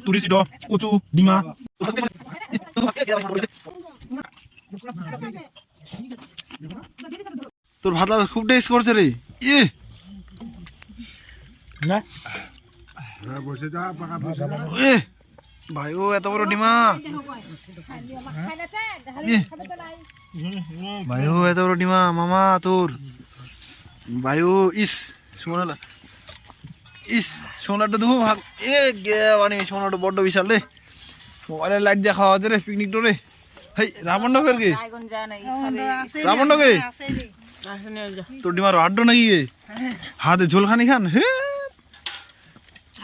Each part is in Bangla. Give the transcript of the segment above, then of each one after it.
তুরি সিড কচু ডিমা তোর ভাত খুব টেস্ট করছে রে ইয়ে না এ ভাই ও এত বড় ডিমা ভাই ও এত বড় ডিমা মামা তোর ভাই ও ইস সোনালা ইস সোনাটা দেখো ভাগ এ গে মানে সোনাটা বড্ড বিশাল রে মোবাইলের লাইট দিয়ে খাওয়া রে পিকনিক টোরে হেই রামন্ড ফের গে রামন্ড গে তোর ডিমার আড্ড নাকি গে হাতে ঝোল খানি খান হে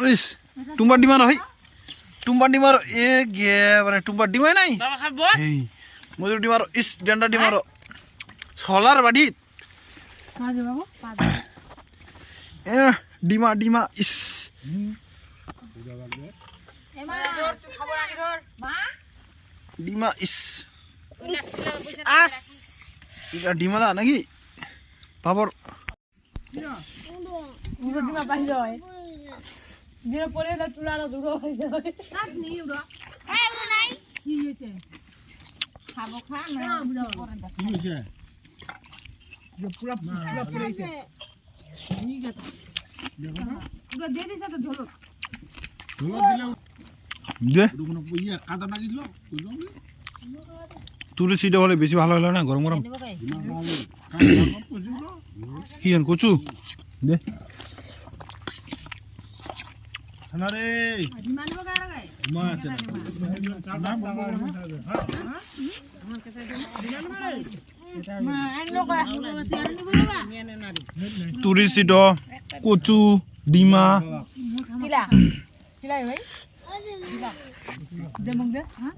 ইস টুম্বার ডিমার হই টুম্বার ডিমার এ গে মানে টুম্বার ডিমাই নাই হেই মজুর ডিমার ইস ডেন্ডা ডিমার সোলার বাড়ি এ ডিমা ডিমা ইস ডিমা ইস এটা ডিমা দা নাকি বাবর ডিমা পাই যায় যেটা পরে না তুলানো দুটো হয়ে যাবে কি হয়েছে খাবো খা না কি হয়েছে পুরা পুরা পড়েছে ঠিক আছে পুরা দিয়ে দিছ তো ঝোল দে কোনো ইয়ে কাদা লাগিছিল তুরি সিড হলে বেশি ভালো হলো না গরম গরম কি জান কচু দে না রে ডিমান্ড বগা লাগাই মা আছে না তুরি সিড কচু ডিমা কিলা কিলা ভাই কিলা দে মগ দে হ্যাঁ